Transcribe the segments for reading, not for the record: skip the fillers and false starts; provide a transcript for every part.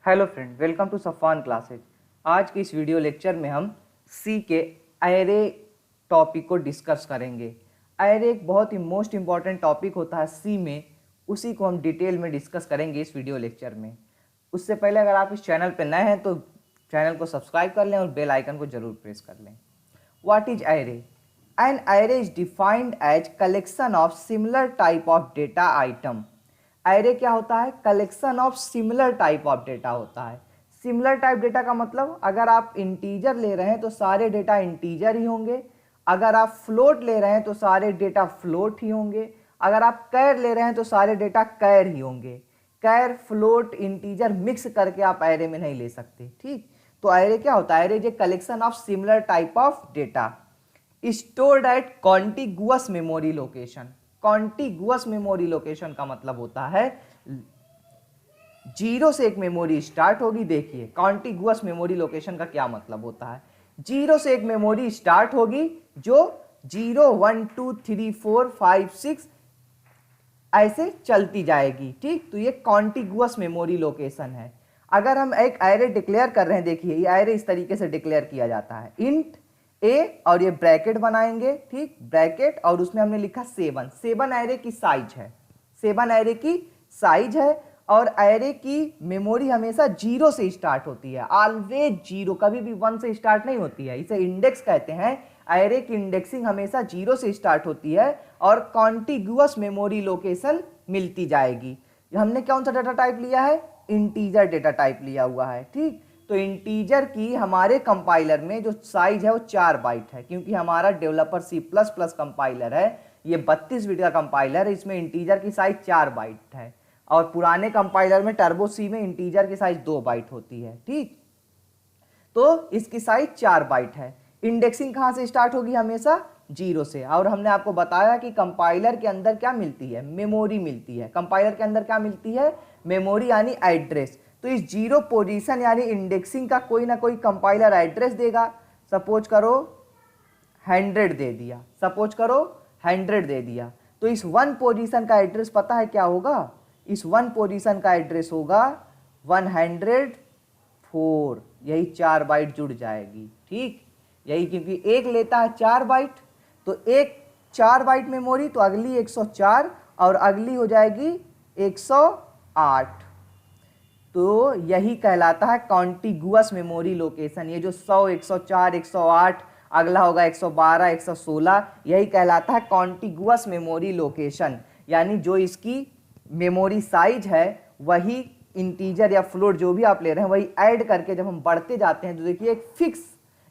Hello friend, welcome to Safan classes. आज की इस वीडियो लेक्चर में हम सी के एरे टॉपिक को डिस्कस करेंगे। एरे एक बहुत ही मोस्ट इम्पॉर्टेंट टॉपिक होता है सी में, उसी को हम डिटेल में डिस्कस करेंगे इस वीडियो लेक्चर में। उससे पहले अगर आप इस चैनल पर नए हैं तो चैनल को सब्सक्राइब कर लें और बेल आइकन को जरूर प्रेस कर लें। What is array? An array is defined as collection of similar type of data item. Array क्या होता है? Collection of similar type of data होता है। सिमिलर टाइप डेटा का मतलब अगर आप इंटीजर ले रहे हैं तो सारे डेटा इंटीजर ही होंगे, अगर आप फ्लोट ले रहे हैं तो सारे डेटा फ्लोट ही होंगे, अगर आप कैर ले रहे हैं तो सारे डेटा कैर ही होंगे। कैर, फ्लोट, इंटीजर मिक्स करके आप एरे में नहीं ले सकते। ठीक, तो एरे क्या होता है? Array is a collection of similar type of data stored at contiguous memory location. Contiguous memory location का मतलब होता है जीरो से एक मेमोरी स्टार्ट होगी। देखिए कॉन्टिगुअस मेमोरी लोकेशन का क्या मतलब होता है। जीरो से एक मेमोरी स्टार्ट होगी जो 0 1 2 3 4 5 6 ऐसे चलती जाएगी। ठीक, तो ये कॉन्टिगुअस मेमोरी लोकेशन है। अगर हम एक एरे डिक्लेयर कर रहे हैं, देखिए ये एरे इस तरीके से डिक्लेयर किया जाता है। इंट ए और ये ब्रैकेट बनाएंगे, ठीक, ब्रैकेट, और उसमें हमने लिखा 7। 7 एरे की साइज है, 7 एरे की साइज है। और एरे की मेमोरी हमेशा 0 से स्टार्ट होती है, ऑलवेज 0, कभी भी 1 से स्टार्ट नहीं होती है। इसे इंडेक्स कहते हैं। एरे की इंडेक्सिंग हमेशा 0 से स्टार्ट होती है और कॉन्टिगुअस मेमोरी लोकेशन मिलती जाएगी। हमने कौन सा डाटा टाइप लिया है? इंटीजर डेटा टाइप लिया हुआ है। ठीक, तो इंटीजर की हमारे कंपाइलर में जो साइज है वो 4 बाइट है, क्योंकि हमारा डेवलपर C++ कंपाइलर है, ये 32 बिट का कंपाइलर है, इसमें इंटीजर की साइज 4 बाइट है। और पुराने कंपाइलर में टर्बो सी में इंटीजर की साइज 2 बाइट होती है। ठीक, तो इसकी साइज 4 बाइट है। इंडेक्सिंग कहाँ से स्टार्ट होगी? हमेशा 0 से। और हमने आपको बताया कि कंपाइलर के अंदर क्या मिलती है? मेमोरी मिलती है। कंपाइलर के अंदर क्या मिलती है? मेमोरी यानी एड्रेस। तो इस 0 पोजीशन यानी इंडेक्सिंग का कोई ना कोई कंपाइलर एड्रेस देगा। सपोज करो 100 दे दिया, सपोज करो 100 दे दिया, तो इस 1 पोजीशन का एड्रेस पता है क्या होगा? इस 1 पोजीशन का एड्रेस होगा 104। यही 4 बाइट जुड़ जाएगी। ठीक, यही, क्योंकि एक लेता है 4 बाइट, तो एक 4 बाइट मेमोरी, तो अगली 104 और अगली हो जाएगी 108। तो यही कहलाता है कॉन्टिगुअस मेमोरी लोकेशन। ये जो 100, 104, 108, अगला होगा 112, 116, यही कहलाता है कॉन्टिगुअस मेमोरी लोकेशन। यानी जो इसकी मेमोरी साइज है वही इंटीजर या फ्लोट जो भी आप ले रहे हैं वही ऐड करके जब हम बढ़ते जाते हैं तो देखिए एक फिक्स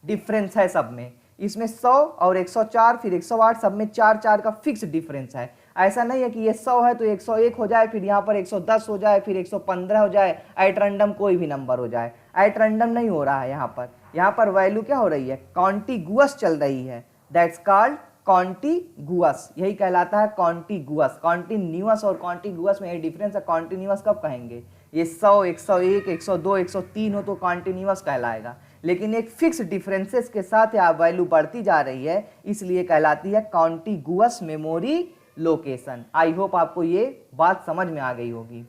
डिफरेंस है सब में। इसमें 100 और 104 फिर 108 सब में 4 4 का फिक्स डिफरेंस है। ऐसा नहीं है कि ये 100 है तो 101 हो जाए, फिर यहाँ पर 110 हो जाए, फिर 115 हो जाए, एट रैंडम कोई भी नंबर हो जाए। एट रैंडम नहीं हो रहा है यहाँ पर वैल्यू क्या हो रही है? कॉन्टिगुअस चल रही है। दैट्स कॉल्ड कॉन्टिगुअस, यही कहलाता है कॉन्टिगुअस। कॉन्टिन्यूअस और कॉन्टिगुअस में ये डिफरेंस है। कॉन्टिन्यूअस कब कहेंगे? ये 100, 101, 102, 103 हो तो कॉन्टिन्यूअस कहलाएगा, लेकिन एक फिक्स डिफरेंसेस के साथ आप वैल्यू बढ़ती जा रही है, इसलिए कहलाती है contiguous memory location. I hope आपको ये बात समझ में आ गई होगी।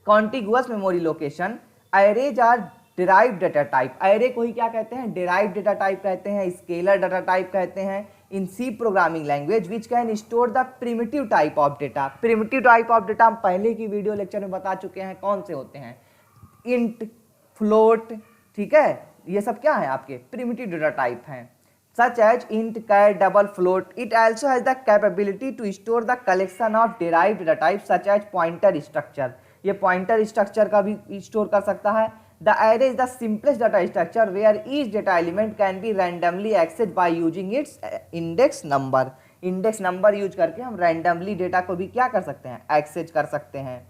Contiguous memory location. Arrays are derived data type. Array को ही क्या कहते हैं? डिराइव्ड डेटा टाइप कहते हैं, स्केलर डेटा टाइप कहते हैं in C programming language which can store the primitive type of data. Primitive type of data हम पहले की वीडियो लेक्चर में बता चुके हैं कौन से होते हैं। इंट, फ्लोट, ठीक है, ये सब क्या है? आपके प्रिमिटिव डेटा टाइप हैं। such as int, char, double float. It also has the capability to store the collection of derived data types such as pointer structure. ये pointer structure का भी store कर सकता है। The array is the simplest data structure where each data element can be randomly accessed by using its index number. Index number use करके हम randomly data को भी क्या कर सकते हैं? Access कर सकते हैं।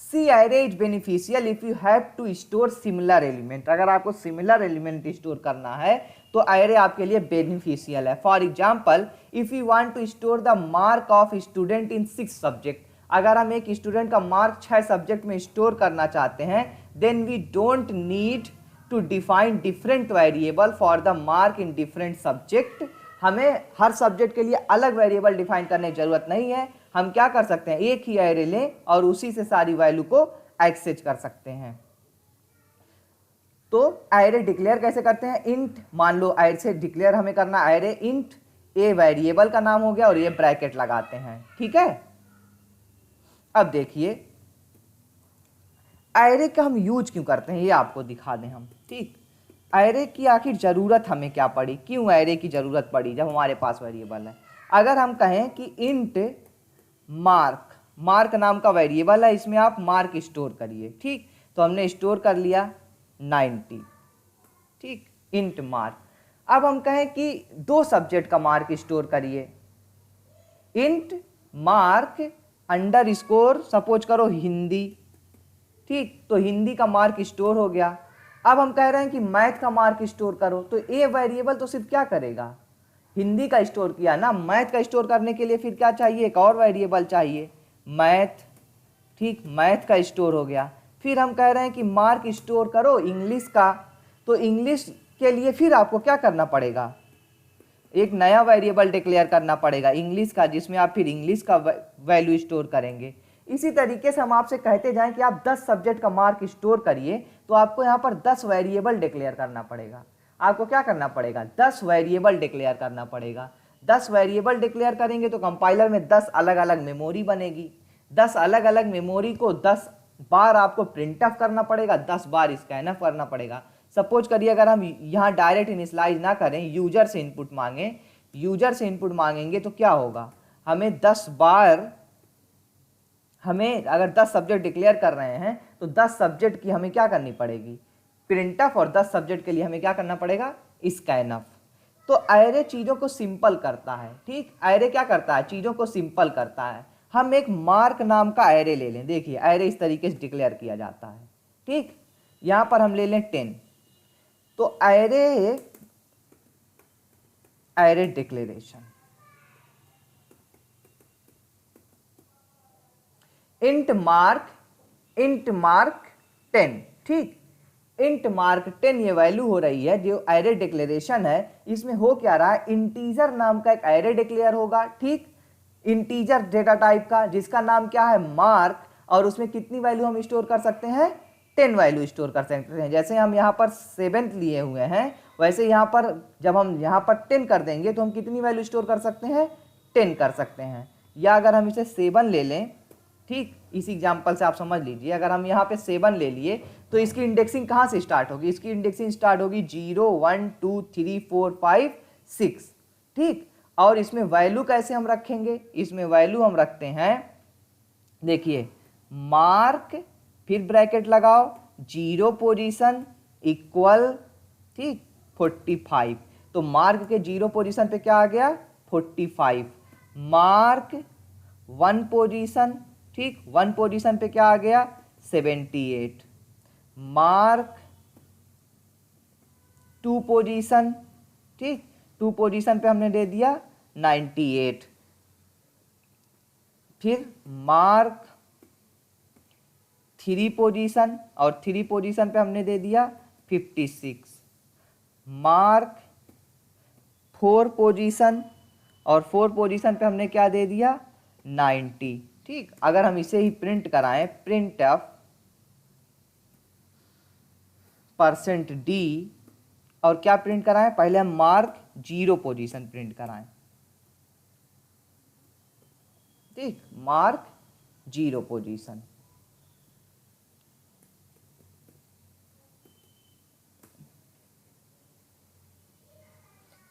C array is beneficial if you have to store similar element. अगर आपको सिमिलर एलिमेंट स्टोर करना है तो एरे आपके लिए बेनिफिशियल है। For example, if you want to store the mark of student in 6 subject, अगर हम एक स्टूडेंट का मार्क 6 सब्जेक्ट में स्टोर करना चाहते हैं, then we don't need to define different variable for the mark in different subject. हमें हर सब्जेक्ट के लिए अलग वेरिएबल डिफाइन करने की जरूरत नहीं है। हम क्या कर सकते हैं? एक ही एरे लें और उसी से सारी वैल्यू को एक्सेस कर सकते हैं। तो एरे डिक्लेयर कैसे करते हैं, इंट, मान लो एरे से डिक्लेयर हमें करना एरे इंट, ए वेरिएबल का नाम हो गया और ये ब्रैकेट लगाते हैं, ठीक है। अब देखिए एरे का हम यूज क्यों करते हैं ये आपको दिखा दें हम, ठीक। एरे की आखिर ज़रूरत हमें क्या पड़ी, क्यों एरे की ज़रूरत पड़ी जब हमारे पास वेरिएबल है। अगर हम कहें कि इंट मार्क, मार्क नाम का वेरिएबल है, इसमें आप मार्क स्टोर करिए, ठीक। तो हमने स्टोर कर लिया 90, ठीक, इंट मार्क। अब हम कहें कि दो सब्जेक्ट का मार्क स्टोर करिए, int mark under score suppose करो हिंदी, ठीक। तो हिंदी का मार्क स्टोर हो गया। अब हम कह रहे हैं कि मैथ का मार्क स्टोर करो, तो ए वेरिएबल तो सिर्फ क्या करेगा, हिंदी का स्टोर किया ना। मैथ का स्टोर करने के लिए फिर क्या चाहिए, एक और वेरिएबल चाहिए, मैथ, ठीक। मैथ का स्टोर हो गया। फिर हम कह रहे हैं कि मार्क स्टोर करो इंग्लिश का, तो इंग्लिश के लिए फिर आपको क्या करना पड़ेगा, एक नया वेरिएबल डिक्लेयर करना पड़ेगा इंग्लिश का, जिसमें आप फिर इंग्लिश का वैल्यू स्टोर करेंगे। इसी तरीके से हम आपसे कहते जाएं कि आप 10 सब्जेक्ट का मार्क स्टोर करिए, तो आपको यहाँ पर 10 वेरिएबल डिक्लेयर करना पड़ेगा। आपको क्या करना पड़ेगा, 10 वेरिएबल डिक्लेयर करना पड़ेगा। 10 वेरिएबल डिक्लेयर करेंगे तो कंपाइलर में 10 अलग अलग मेमोरी बनेगी। 10 अलग अलग मेमोरी को 10 बार आपको प्रिंट ऑफ करना पड़ेगा, 10 बार स्कैन ऑफ करना पड़ेगा। सपोज करिए अगर हम यहाँ डायरेक्ट इनिशियलाइज ना करें, यूजर से इनपुट मांगें, यूजर से इनपुट मांगेंगे तो क्या होगा, हमें 10 बार, हमें अगर 10 सब्जेक्ट डिक्लेयर कर रहे हैं तो 10 सब्जेक्ट की हमें क्या करनी पड़ेगी, प्रिंट ऑफ, और 10 सब्जेक्ट के लिए हमें क्या करना पड़ेगा, स्कैन ऑफ। तो एरे चीज़ों को सिंपल करता है, ठीक। एरे क्या करता है, चीज़ों को सिंपल करता है। हम एक मार्क नाम का एरे ले लें, देखिए एरे इस तरीके से डिक्लेयर किया जाता है, ठीक। यहाँ पर हम ले लें 10, तो एरे डिक्लेरेशन इंट मार्क 10, ठीक। इंट मार्क 10 ये वैल्यू हो रही है, जो एरे डिक्लेरेशन है इसमें हो क्या रहा है, इंटीजर नाम का एक एरे डिक्लेयर होगा, ठीक। इंटीजर डेटा टाइप का, जिसका नाम क्या है, मार्क, और उसमें कितनी वैल्यू हम स्टोर कर सकते हैं, 10 वैल्यू स्टोर कर सकते हैं। जैसे हम यहाँ पर 7 लिए हुए हैं, वैसे यहाँ पर जब हम यहाँ पर 10 कर देंगे तो हम कितनी वैल्यू स्टोर कर सकते हैं, 10 कर सकते हैं। या अगर हम इसे 7 ले लें, ठीक, इस एग्जाम्पल से आप समझ लीजिए, अगर हम यहाँ पे 7 ले लिए तो इसकी इंडेक्सिंग कहाँ से स्टार्ट होगी, इसकी इंडेक्सिंग स्टार्ट होगी 0 1 2 3 4 5 6, ठीक। और इसमें वैल्यू कैसे हम रखेंगे, इसमें वैल्यू हम रखते हैं, देखिए मार्क, फिर ब्रैकेट लगाओ, 0 पोजीशन इक्वल, ठीक, 45। तो मार्क के 0 पोजीशन पे क्या आ गया, 45। मार्क 1 पोजीशन, ठीक, 1 पोजीशन पे क्या आ गया, 78। मार्क 2 पोजीशन, ठीक, 2 पोजीशन पे हमने दे दिया 98। फिर मार्क 3 पोजीशन, और 3 पोजीशन पे हमने दे दिया 56। मार्क 4 पोजीशन, और 4 पोजीशन पे हमने क्या दे दिया, 90, ठीक। अगर हम इसे ही प्रिंट कराएं, प्रिंट ऑफ %d, और क्या प्रिंट कराएं, पहले हम मार्क 0 पोजीशन प्रिंट कराएं, ठीक, मार्क 0 पोजीशन।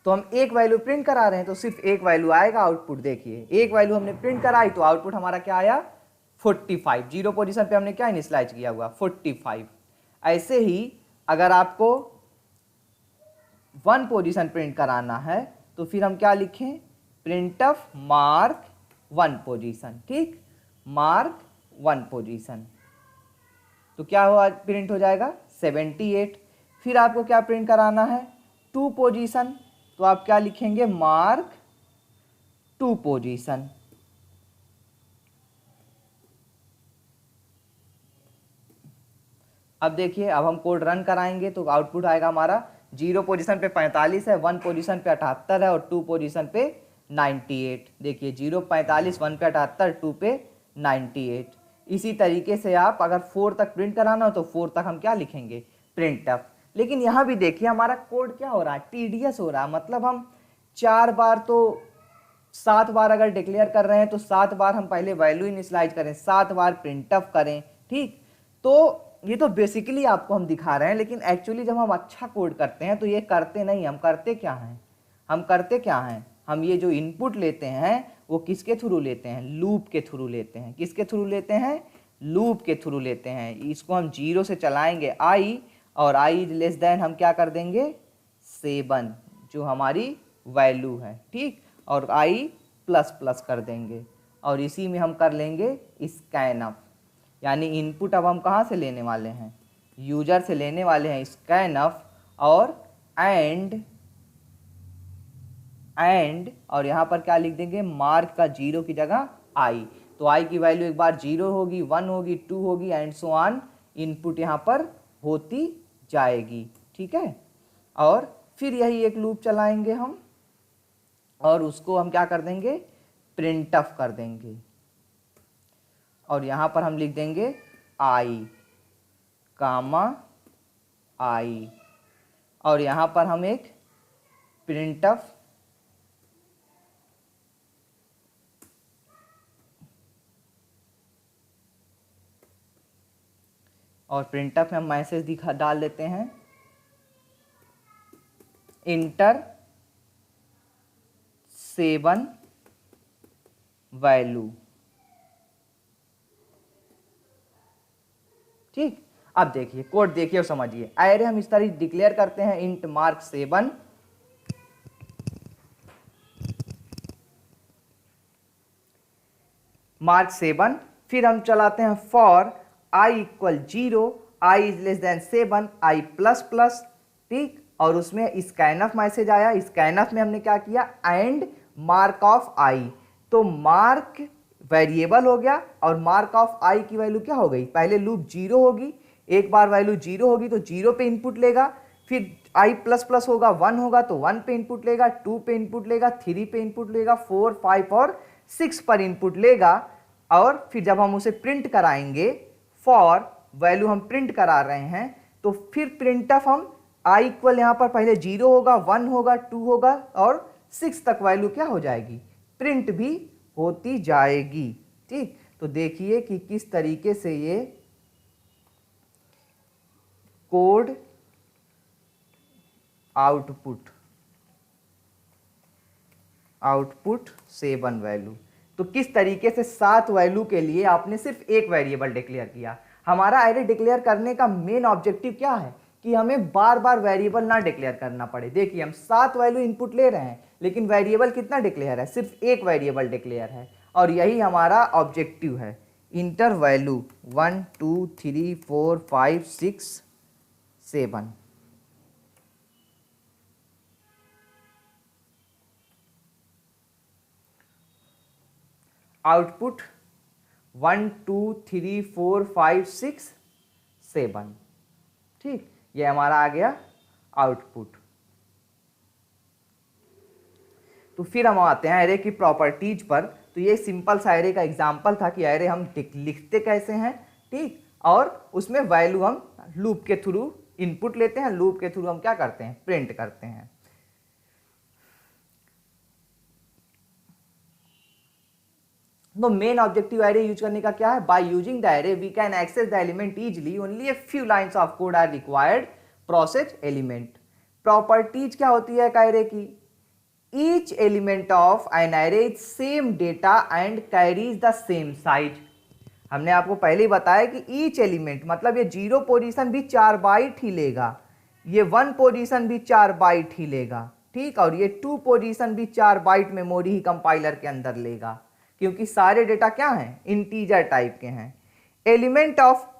तो हम एक वैल्यू प्रिंट करा रहे हैं तो सिर्फ एक वैल्यू आएगा, आउटपुट देखिए, एक वैल्यू हमने प्रिंट कराई तो आउटपुट हमारा क्या आया, 45। 0 पोजीशन पे हमने क्या इनिशियलाइज किया हुआ, 45। ऐसे ही अगर आपको 1 पोजीशन प्रिंट कराना है तो फिर हम क्या लिखें, प्रिंट ऑफ मार्क 1 पोजीशन, ठीक, मार्क 1 पोजीशन। तो क्या हुआ, प्रिंट हो जाएगा 78। फिर आपको क्या प्रिंट कराना है, 2 पोजीशन, तो आप क्या लिखेंगे, मार्क 2 पोजीशन। अब देखिए, अब हम कोड रन कराएंगे तो आउटपुट आएगा हमारा, 0 पोजीशन पे 45 है, 1 पोजीशन पे 78 है, और 2 पोजीशन पे 98। देखिए 0 45, 1 पे 78, 2 पे 98। इसी तरीके से आप अगर 4 तक प्रिंट कराना हो तो 4 तक हम क्या लिखेंगे, प्रिंट ऑफ। लेकिन यहाँ भी देखिए हमारा कोड क्या हो रहा है, टीडीएस हो रहा है। मतलब हम 4 बार तो 7 बार अगर डिक्लेयर कर रहे हैं तो 7 बार हम पहले वैल्यू इनिशियलाइज करें, 7 बार प्रिंटफ करें, ठीक। तो ये तो बेसिकली आपको हम दिखा रहे हैं, लेकिन एक्चुअली जब हम अच्छा कोड करते हैं तो ये करते नहीं, हम करते क्या हैं, हम ये जो इनपुट लेते हैं वो किसके थ्रू लेते हैं, लूप के थ्रू लेते हैं। किसके थ्रू लेते हैं, लूप के थ्रू लेते हैं। इसको हम 0 से चलाएंगे i, और i इज लेस देन हम क्या कर देंगे 7 जो हमारी वैल्यू है, ठीक, और i प्लस प्लस कर देंगे, और इसी में हम कर लेंगे स्कैनअप। यानी इनपुट अब हम कहाँ से लेने वाले हैं, यूजर से लेने वाले हैं स्कैनअप, और एंड और यहाँ पर क्या लिख देंगे, मार्क का 0 की जगह i। तो i की वैल्यू एक बार 0 होगी, 1 होगी, 2 होगी, एंड सो ऑन, इनपुट यहाँ पर होती जाएगी, ठीक है। और फिर यही एक लूप चलाएंगे हम, और उसको हम क्या कर देंगे, प्रिंटफ कर देंगे, और यहाँ पर हम लिख देंगे i कामा i, और यहाँ पर हम एक प्रिंटफ और प्रिंटफ में हम मैसेज डाल देते हैं इंटर 7 वैल्यू, ठीक। अब देखिए कोड देखिए और समझिए। एरे हम इस तरह डिक्लेयर करते हैं इंट मार्क 7, मार्क 7, फिर हम चलाते हैं for i equal 0, i is less than 7, i plus plus, ठीक, और उसमें स्कैनफ मैसेज आया। स्कैनफ में हमने क्या किया, एंड मार्क ऑफ i, तो मार्क वेरिएबल हो गया, और मार्क ऑफ i की वैल्यू क्या हो गई, पहले लूप 0 होगी, एक बार वैल्यू 0 होगी तो 0 पे इनपुट लेगा, फिर i प्लस प्लस होगा, 1 होगा तो 1 पे इनपुट लेगा, 2 पे इनपुट लेगा, 3 पे इनपुट लेगा, 4, 5 और 6 पर इनपुट लेगा, और फिर जब हम उसे प्रिंट कराएंगे, फॉर वैल्यू हम प्रिंट करा रहे हैं, तो फिर प्रिंटफ हम i इक्वल यहाँ पर पहले 0 होगा, 1 होगा, 2 होगा, और 6 तक वैल्यू क्या हो जाएगी, प्रिंट भी होती जाएगी, ठीक। तो देखिए कि किस तरीके से ये कोड आउटपुट 7 वैल्यू, तो किस तरीके से 7 वैल्यू के लिए आपने सिर्फ एक वेरिएबल डिक्लेयर किया। हमारा एरे डिक्लेयर करने का मेन ऑब्जेक्टिव क्या है कि हमें बार बार वेरिएबल ना डिक्लेयर करना पड़े। देखिए हम 7 वैल्यू इनपुट ले रहे हैं, लेकिन वेरिएबल कितना डिक्लेयर है, सिर्फ एक वेरिएबल डिक्लेयर है, और यही हमारा ऑब्जेक्टिव है। इंटर वैल्यू 1 2 3 4 5 6 7, आउटपुट 1 2 3 4 5 6 7, ठीक, ये हमारा आ गया आउटपुट। तो फिर हम आते हैं एरे की प्रॉपर्टीज पर। तो ये सिंपल सा एरे का एग्जांपल था कि एरे हम लिखते कैसे हैं, ठीक, और उसमें वैल्यू हम लूप के थ्रू इनपुट लेते हैं, लूप के थ्रू हम क्या करते हैं, प्रिंट करते हैं। तो मेन ऑब्जेक्टिव एरे यूज करने का क्या है, by using the array we can access the element easily, only a few lines of code are required, process element. Properties क्या होती है एरे की, each element of an array is same data and carries the same size. हमने आपको पहले ही बताया कि each element मतलब ये 0 पोजीशन भी 4 बाइट ही लेगा, ये 1 पोजीशन भी 4 बाइट ही लेगा, ठीक, और ये 2 पोजीशन भी 4 बाइट मेमोरी ही कंपाइलर के अंदर लेगा, क्योंकि सारे डेटा क्या हैं, इंटीजर टाइप के हैं। Element of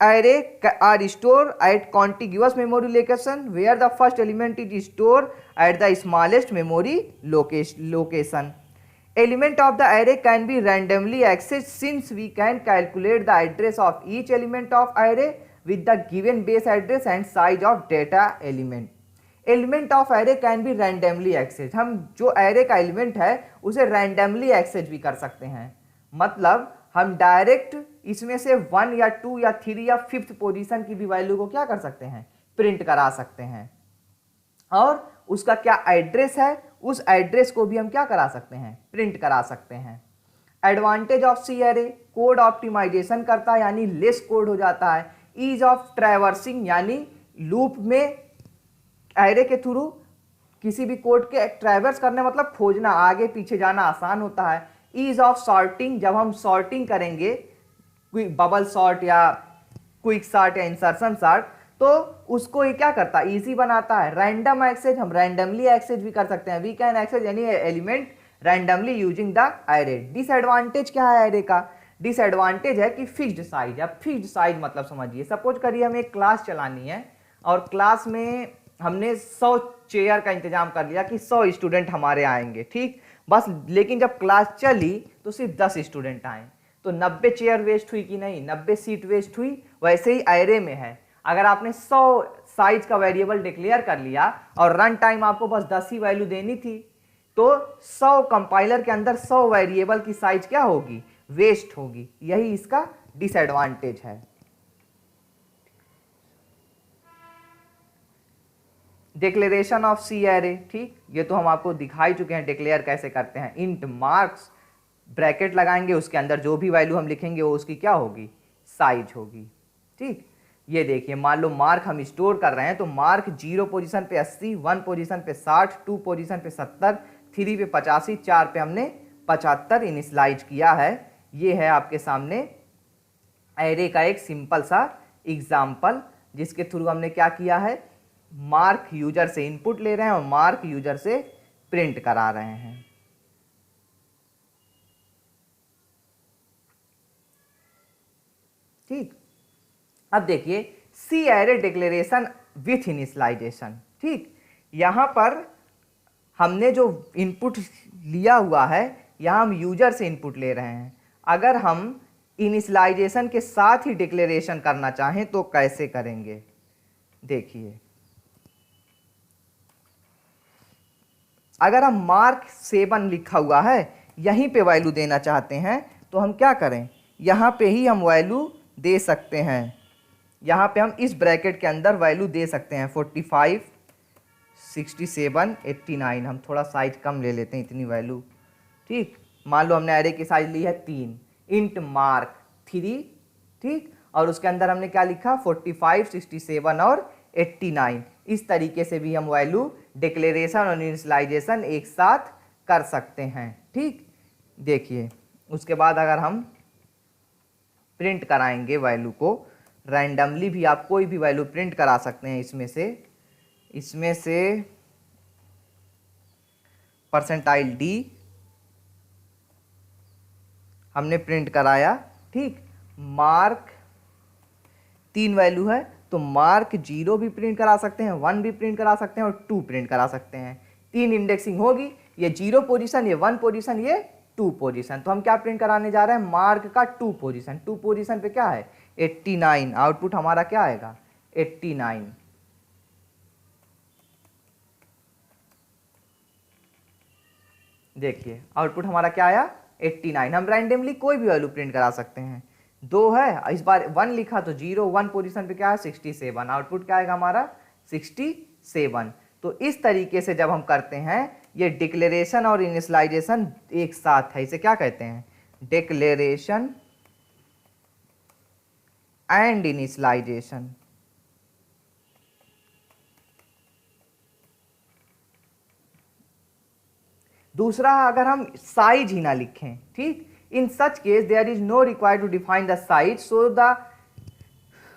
array are store at contiguous memory location where the first element is store at the smallest memory location. Element of the array can be randomly accessed since we can calculate the address of each element of array with the given base address and size of data element. Element of array can be randomly accessed. हम जो array का element है उसे randomly access भी कर सकते हैं, मतलब हम डायरेक्ट इसमें से 1 या 2 या 3 या 5th पोजीशन की भी वैल्यू को क्या कर सकते हैं, प्रिंट करा सकते हैं। और उसका क्या एड्रेस है, उस एड्रेस को भी हम क्या करा सकते हैं, प्रिंट करा सकते हैं। Advantage of C array, code optimization करता है यानी लेस कोड हो जाता है। ईज ऑफ ट्रैवर्सिंग यानी लूप में एरे के थ्रू किसी भी कोड के ट्रैवर्स करने मतलब खोजना, आगे पीछे जाना आसान होता है। ईज ऑफ सॉर्टिंग, जब हम सॉर्टिंग करेंगे बबल सॉर्ट या क्विक सॉर्ट या इंसर्शन सॉर्ट, तो उसको ये क्या करता है, ईजी बनाता है। रैंडम एक्सेस, हम रैंडमली एक्सेस भी कर सकते हैं। We can access any element randomly using the array. Disadvantage क्या है एरे का, डिसएडवांटेज है कि फिक्स्ड साइज। अब फिक्स्ड साइज मतलब समझिए, सपोज करिए हमें एक क्लास चलानी है और क्लास में हमने 100 चेयर का इंतजाम कर लिया कि 100 स्टूडेंट हमारे आएंगे, ठीक बस। लेकिन जब क्लास चली तो सिर्फ 10 स्टूडेंट आए, तो 90 चेयर वेस्ट हुई कि नहीं, 90 सीट वेस्ट हुई। वैसे ही एरे में है, अगर आपने 100 साइज का वेरिएबल डिक्लेयर कर लिया और रन टाइम आपको बस 10 ही वैल्यू देनी थी, तो 100 कंपाइलर के अंदर 100 वेरिएबल की साइज क्या होगी, वेस्ट होगी। यही इसका डिसएडवांटेज है। डिक्लेरेशन ऑफ सी एरे, ठीक, ये तो हम आपको दिखा ही चुके हैं डिक्लेयर कैसे करते हैं। इंट मार्क्स, ब्रैकेट लगाएंगे, उसके अंदर जो भी वैल्यू हम लिखेंगे वो उसकी क्या होगी, साइज होगी, ठीक। ये देखिए, मान लो मार्क हम स्टोर कर रहे हैं, तो मार्क 0 पोजीशन पे 80, 1 पोजीशन पे 60, 2 पोजीशन पे 70, 3 पे 85, 4 पे हमने 75 इनिशियलाइज किया है। ये है आपके सामने एरे का एक सिंपल सा एग्जाम्पल, जिसके थ्रू हमने क्या किया है, मार्क यूजर से इनपुट ले रहे हैं और मार्क यूजर से प्रिंट करा रहे हैं। ठीक, अब देखिए सी एरे डिक्लेरेशन विथ इनिशियलाइजेशन, ठीक। यहां पर हमने जो इनपुट लिया हुआ है, यहां हम यूजर से इनपुट ले रहे हैं। अगर हम इनिशियलाइजेशन के साथ ही डिक्लेरेशन करना चाहें तो कैसे करेंगे, देखिए। अगर हम मार्क 7 लिखा हुआ है यहीं पे वैल्यू देना चाहते हैं तो हम क्या करें, यहाँ पे ही हम वैल्यू दे सकते हैं। यहाँ पे हम इस ब्रैकेट के अंदर वैल्यू दे सकते हैं 45, 67, 89। हम थोड़ा साइज कम ले लेते हैं, इतनी वैल्यू, ठीक। मान लो हमने एरे की साइज ली है 3, इंट मार्क 3, ठीक, और उसके अंदर हमने क्या लिखा 45, 67 और 89। इस तरीके से भी हम वैल्यू डिक्लेरेशन और इनिशियलाइजेशन एक साथ कर सकते हैं, ठीक। देखिए उसके बाद अगर हम प्रिंट कराएंगे वैल्यू को, रैंडमली भी आप कोई भी वैल्यू प्रिंट करा सकते हैं इसमें से परसेंटाइल डी हमने प्रिंट कराया, ठीक। मार्क 3 वैल्यू है तो मार्क 0 भी प्रिंट करा सकते हैं, 1 भी प्रिंट करा सकते हैं और 2 प्रिंट करा सकते हैं। 3 इंडेक्सिंग होगी, ये 0 पोजीशन, ये 1 पोजीशन, ये 2 पोजीशन। तो हम क्या प्रिंट कराने जा रहे हैं, मार्क का 2 पोजीशन। 2 पोजीशन पे क्या है 89, आउटपुट हमारा क्या आएगा 89। देखिए आउटपुट हमारा क्या आया 89। हम रैंडमली कोई भी वैल्यू प्रिंट करा सकते हैं। 2 है, इस बार 1 लिखा तो 0, 1 पोजीशन पे क्या है 67, आउटपुट क्या आएगा हमारा 67। तो इस तरीके से जब हम करते हैं, ये डिक्लेरेशन और इनिशियलाइजेशन एक साथ है, इसे क्या कहते हैं, डिक्लेरेशन एंड इनिशियलाइजेशन। दूसरा, अगर हम साइज ही ना लिखें, ठीक, in such case there is no required to define the size,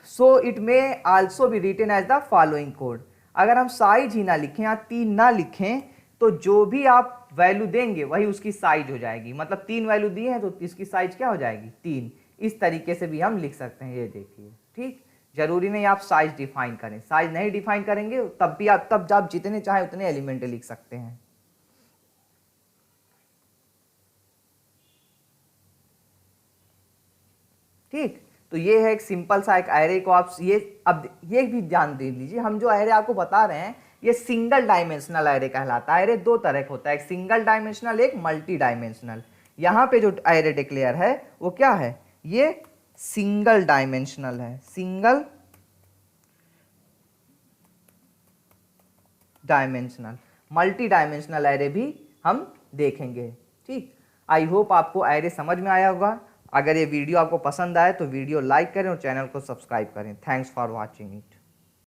so it may also be written as the following code. अगर हम साइज ही ना लिखें या 3 ना लिखें तो जो भी आप वैल्यू देंगे वही उसकी साइज हो जाएगी। मतलब 3 वैल्यू दिए हैं तो इसकी साइज क्या हो जाएगी 3। इस तरीके से भी हम लिख सकते हैं, ये देखिए, ठीक। जरूरी नहीं आप साइज डिफाइन करें, साइज नहीं डिफाइन करेंगे तब भी आप जितने चाहे उतने एलिमेंट लिख सकते हैं। ठीक, तो ये है एक सिंपल सा एक एरे को आप अब ये भी ध्यान दे लीजिए, हम जो एरे आपको बता रहे हैं ये सिंगल डायमेंशनल एरे कहलाता है। एरे 2 तरह का होता है, एक सिंगल डायमेंशनल, एक मल्टी डायमेंशनल। यहाँ पे जो एरे डिक्लेयर है वो क्या है, ये सिंगल डायमेंशनल है, सिंगल मल्टी डायमेंशनल एरे भी हम देखेंगे। ठीक, आई होप आपको एरे समझ में आया होगा। अगर ये वीडियो आपको पसंद आए तो वीडियो लाइक करें और चैनल को सब्सक्राइब करें। Thanks for watching.